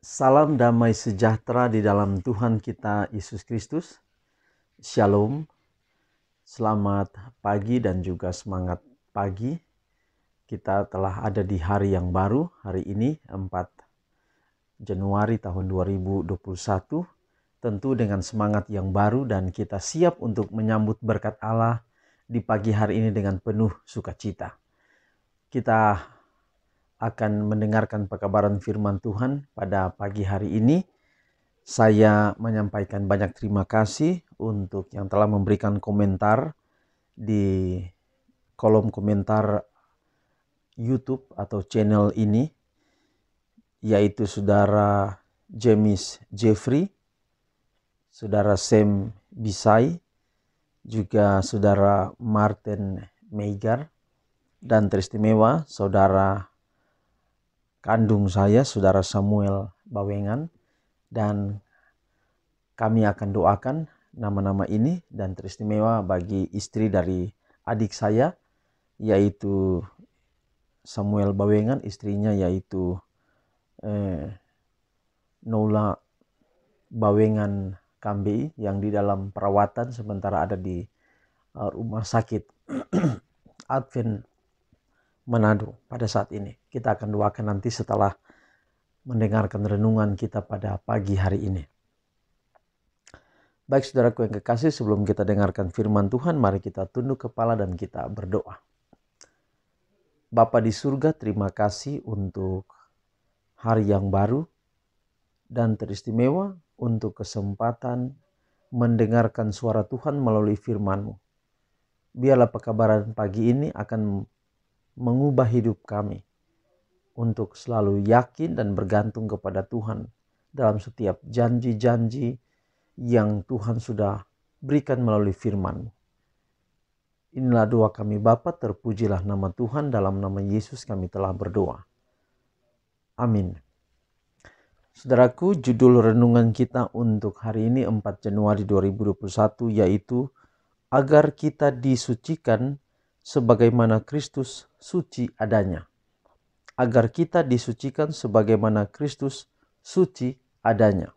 Salam damai sejahtera di dalam Tuhan kita Yesus Kristus. Shalom, selamat pagi dan juga semangat pagi. Kita telah ada di hari yang baru, hari ini 4 Januari tahun 2021. Tentu dengan semangat yang baru dan kita siap untuk menyambut berkat Allah di pagi hari ini dengan penuh sukacita. Kita akan mendengarkan pekabaran firman Tuhan pada pagi hari ini. Saya menyampaikan banyak terima kasih untuk yang telah memberikan komentar di kolom komentar YouTube atau channel ini, yaitu Saudara James Jeffrey, Saudara Sam Bisai, juga Saudara Martin Meigar, dan teristimewa Saudara kandung saya, Saudara Samuel Bawengan. Dan kami akan doakan nama-nama ini dan teristimewa bagi istri dari adik saya, yaitu Samuel Bawengan, istrinya yaitu Nola Bawengan Kambi yang di dalam perawatan sementara ada di rumah sakit Advent Manado pada saat ini. Kita akan doakan nanti setelah mendengarkan renungan kita pada pagi hari ini. Baik saudaraku yang kekasih, sebelum kita dengarkan firman Tuhan, mari kita tunduk kepala dan kita berdoa. Bapa di surga, terima kasih untuk hari yang baru dan teristimewa untuk kesempatan mendengarkan suara Tuhan melalui firman-Mu. Biarlah pekabaran pagi ini akan mengubah hidup kami untuk selalu yakin dan bergantung kepada Tuhan dalam setiap janji-janji yang Tuhan sudah berikan melalui firman-Mu. Inilah doa kami Bapa, terpujilah nama Tuhan, dalam nama Yesus kami telah berdoa. Amin. Saudaraku, judul renungan kita untuk hari ini 4 Januari 2021 yaitu agar kita disucikan sebagaimana Kristus suci adanya. Agar kita disucikan sebagaimana Kristus suci adanya.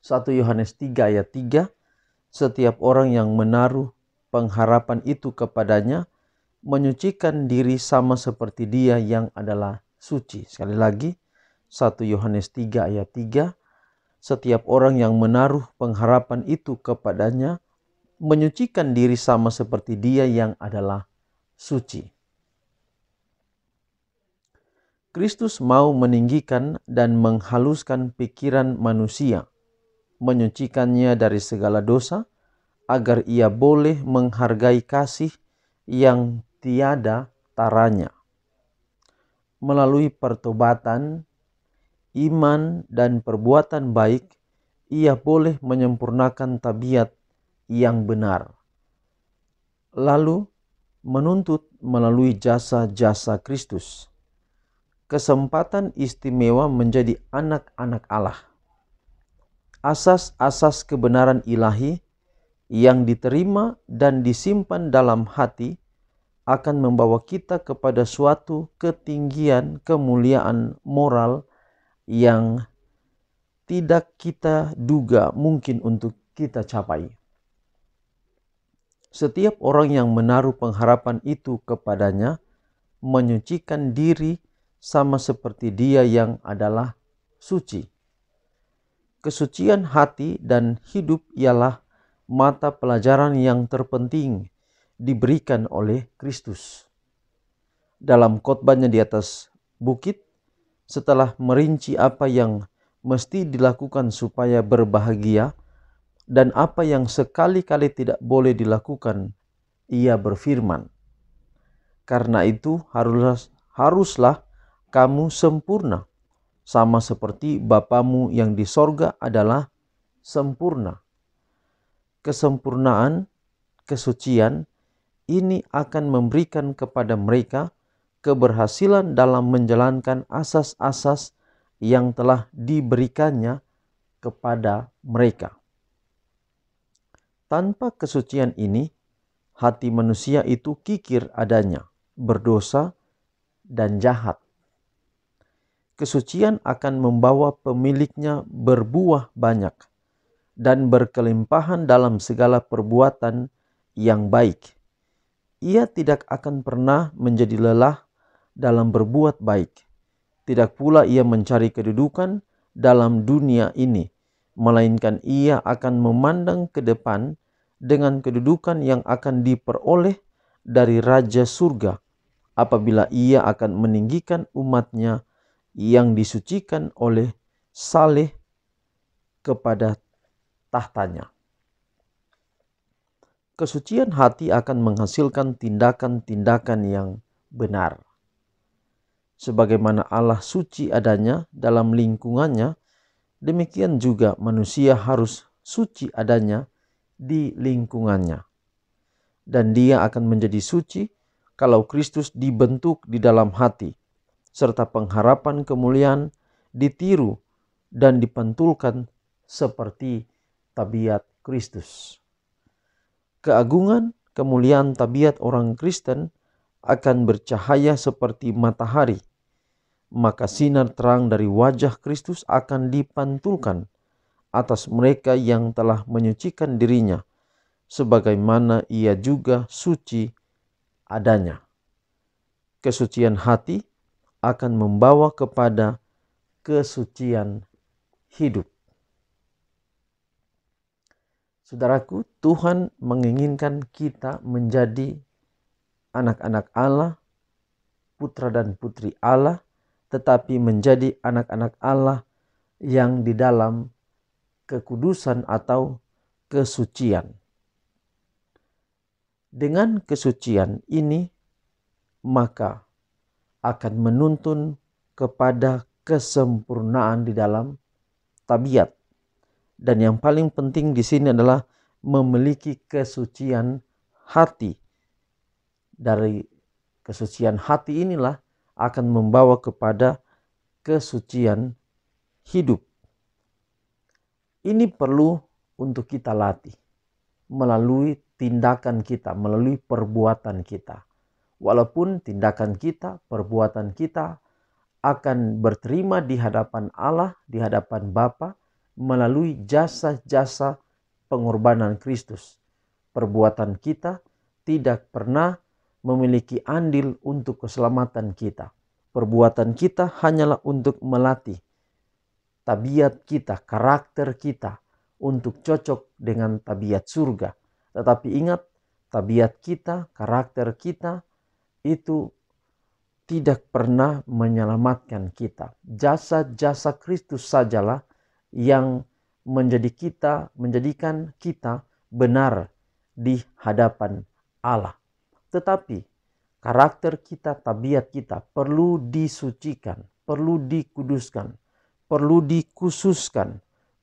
1 Yohanes 3 ayat 3, setiap orang yang menaruh pengharapan itu kepadanya menyucikan diri sama seperti Dia yang adalah suci. Sekali lagi, 1 Yohanes 3 ayat 3, setiap orang yang menaruh pengharapan itu kepadanya menyucikan diri sama seperti Dia yang adalah suci. Kristus mau meninggikan dan menghaluskan pikiran manusia, menyucikannya dari segala dosa, agar ia boleh menghargai kasih yang tiada taranya. Melalui pertobatan, iman, dan perbuatan baik, ia boleh menyempurnakan tabiat yang benar. Lalu menuntut melalui jasa-jasa Kristus kesempatan istimewa menjadi anak-anak Allah. Asas-asas kebenaran ilahi yang diterima dan disimpan dalam hati akan membawa kita kepada suatu ketinggian kemuliaan moral yang tidak kita duga mungkin untuk kita capai. Setiap orang yang menaruh pengharapan itu kepadanya menyucikan diri sama seperti Dia yang adalah suci. Kesucian hati dan hidup ialah mata pelajaran yang terpenting diberikan oleh Kristus. Dalam khotbahnya di atas bukit, setelah merinci apa yang mesti dilakukan supaya berbahagia dan apa yang sekali-kali tidak boleh dilakukan, ia berfirman, "Karena itu haruslah kamu sempurna, sama seperti Bapamu yang di sorga adalah sempurna." Kesempurnaan, kesucian ini akan memberikan kepada mereka keberhasilan dalam menjalankan asas-asas yang telah diberikannya kepada mereka. Tanpa kesucian ini, hati manusia itu kikir adanya, berdosa, dan jahat. Kesucian akan membawa pemiliknya berbuah banyak dan berkelimpahan dalam segala perbuatan yang baik. Ia tidak akan pernah menjadi lelah dalam berbuat baik. Tidak pula ia mencari kedudukan dalam dunia ini, melainkan ia akan memandang ke depan dengan kedudukan yang akan diperoleh dari Raja Surga apabila ia akan meninggikan umatnya yang disucikan oleh saleh kepada tahtanya. Kesucian hati akan menghasilkan tindakan-tindakan yang benar. Sebagaimana Allah suci adanya dalam lingkungannya, demikian juga manusia harus suci adanya di lingkungannya. Dan dia akan menjadi suci kalau Kristus dibentuk di dalam hati, serta pengharapan kemuliaan ditiru dan dipantulkan seperti tabiat Kristus. Keagungan, kemuliaan tabiat orang Kristen akan bercahaya seperti matahari. Maka sinar terang dari wajah Kristus akan dipantulkan atas mereka yang telah menyucikan dirinya, sebagaimana ia juga suci adanya. Kesucian hati akan membawa kepada kesucian hidup. Saudaraku, Tuhan menginginkan kita menjadi anak-anak Allah, putra dan putri Allah, tetapi menjadi anak-anak Allah yang di dalam kekudusan atau kesucian. Dengan kesucian ini, maka akan menuntun kepada kesempurnaan di dalam tabiat. Dan yang paling penting di sini adalah memiliki kesucian hati. Dari kesucian hati inilah akan membawa kepada kesucian hidup. Ini perlu untuk kita latih melalui tindakan kita, melalui perbuatan kita. Walaupun tindakan kita, perbuatan kita akan berterima di hadapan Allah, di hadapan Bapa melalui jasa-jasa pengorbanan Kristus. Perbuatan kita tidak pernah memiliki andil untuk keselamatan kita. Perbuatan kita hanyalah untuk melatih tabiat kita, karakter kita untuk cocok dengan tabiat surga. Tetapi ingat, tabiat kita, karakter kita itu tidak pernah menyelamatkan kita. Jasa-jasa Kristus sajalah yang menjadikan kita benar di hadapan Allah. Tetapi karakter kita, tabiat kita perlu disucikan, perlu dikuduskan, perlu dikhususkan,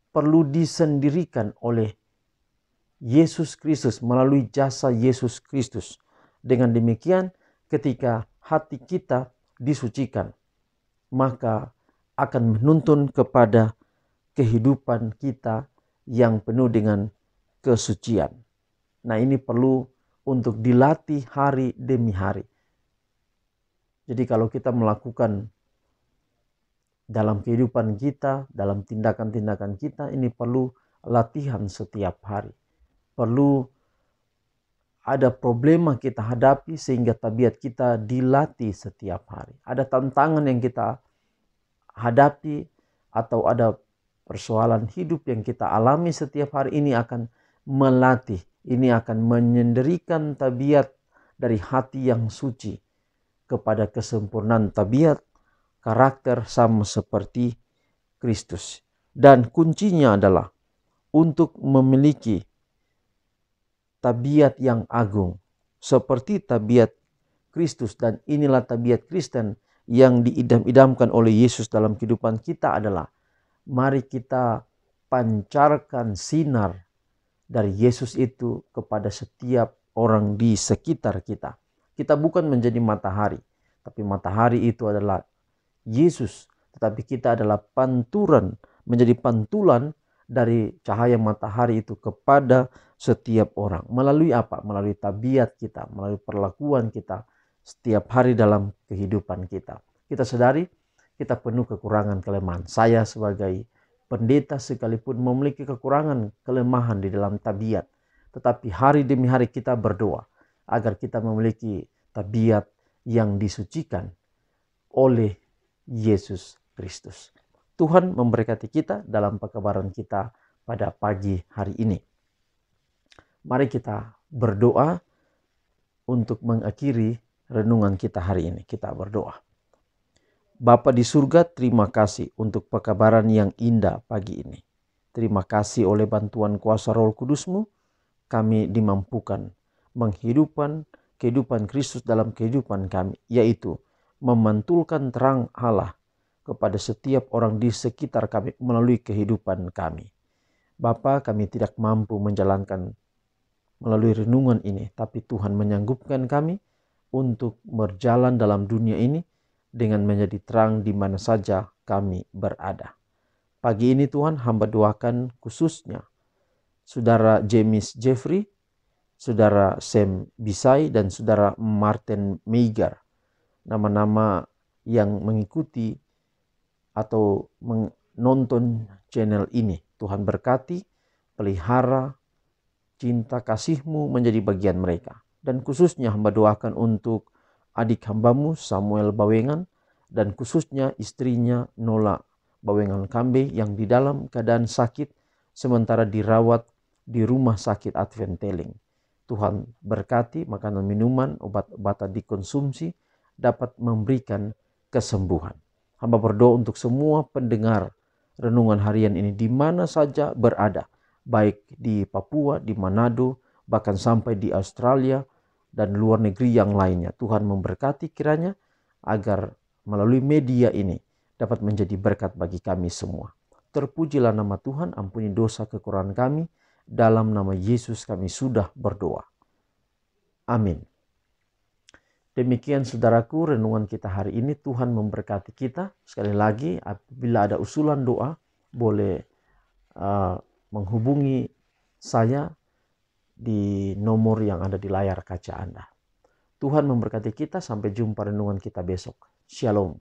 perlu disendirikan oleh Yesus Kristus melalui jasa Yesus Kristus. Dengan demikian, ketika hati kita disucikan, maka akan menuntun kepada kehidupan kita yang penuh dengan kesucian. Nah, ini perlu untuk dilatih hari demi hari. Jadi kalau kita melakukan dalam kehidupan kita, dalam tindakan-tindakan kita, ini perlu latihan setiap hari. Perlu ada problema kita hadapi sehingga tabiat kita dilatih setiap hari. Ada tantangan yang kita hadapi atau ada persoalan hidup yang kita alami setiap hari, ini akan melatih, ini akan menyendirikan tabiat dari hati yang suci kepada kesempurnaan tabiat, karakter sama seperti Kristus. Dan kuncinya adalah untuk memiliki tabiat yang agung seperti tabiat Kristus. Dan inilah tabiat Kristen yang diidam-idamkan oleh Yesus dalam kehidupan kita adalah mari kita pancarkan sinar dari Yesus itu kepada setiap orang di sekitar kita. Kita bukan menjadi matahari, tapi matahari itu adalah Yesus. Tetapi kita adalah pantulan, menjadi pantulan dari cahaya matahari itu kepada setiap orang. Melalui apa? Melalui tabiat kita, melalui perlakuan kita setiap hari dalam kehidupan kita. Kita sadari Kita penuh kekurangan kelemahan. Saya sebagai pendeta sekalipun memiliki kekurangan kelemahan di dalam tabiat. Tetapi hari demi hari kita berdoa agar kita memiliki tabiat yang disucikan oleh Yesus Kristus. Tuhan memberkati kita dalam pekabaran kita pada pagi hari ini. Mari kita berdoa untuk mengakhiri renungan kita hari ini. Kita berdoa. Bapa di surga, terima kasih untuk pekabaran yang indah pagi ini. Terima kasih oleh bantuan kuasa Roh Kudus-Mu, kami dimampukan menghidupkan kehidupan Kristus dalam kehidupan kami, yaitu memantulkan terang Allah kepada setiap orang di sekitar kami melalui kehidupan kami. Bapa, kami tidak mampu menjalankan melalui renungan ini, tapi Tuhan menyanggupkan kami untuk berjalan dalam dunia ini dengan menjadi terang di mana saja kami berada. Pagi ini Tuhan, hamba doakan khususnya Saudara James Jeffrey, Saudara Sam Bisai, dan Saudara Martin Meigar. Nama-nama yang mengikuti atau menonton channel ini. Tuhan berkati, pelihara, cinta kasih-Mu menjadi bagian mereka. Dan khususnya hamba doakan untuk adik hamba-Mu Samuel Bawengan, dan khususnya istrinya Nola Bawengan Kambe yang di dalam keadaan sakit sementara dirawat di rumah sakit Advent Teling. Tuhan berkati makanan minuman, obat-obatan dikonsumsi dapat memberikan kesembuhan. Hamba berdoa untuk semua pendengar renungan harian ini di mana saja berada, baik di Papua, di Manado, bahkan sampai di Australia dan luar negeri yang lainnya. Tuhan memberkati kiranya agar melalui media ini dapat menjadi berkat bagi kami semua. Terpujilah nama Tuhan, ampuni dosa kekurangan kami. Dalam nama Yesus kami sudah berdoa. Amin. Demikian saudaraku renungan kita hari ini. Tuhan memberkati kita. Sekali lagi apabila ada usulan doa boleh menghubungi saya di nomor yang ada di layar kaca Anda. Tuhan memberkati kita. Sampai jumpa renungan kita besok. Shalom.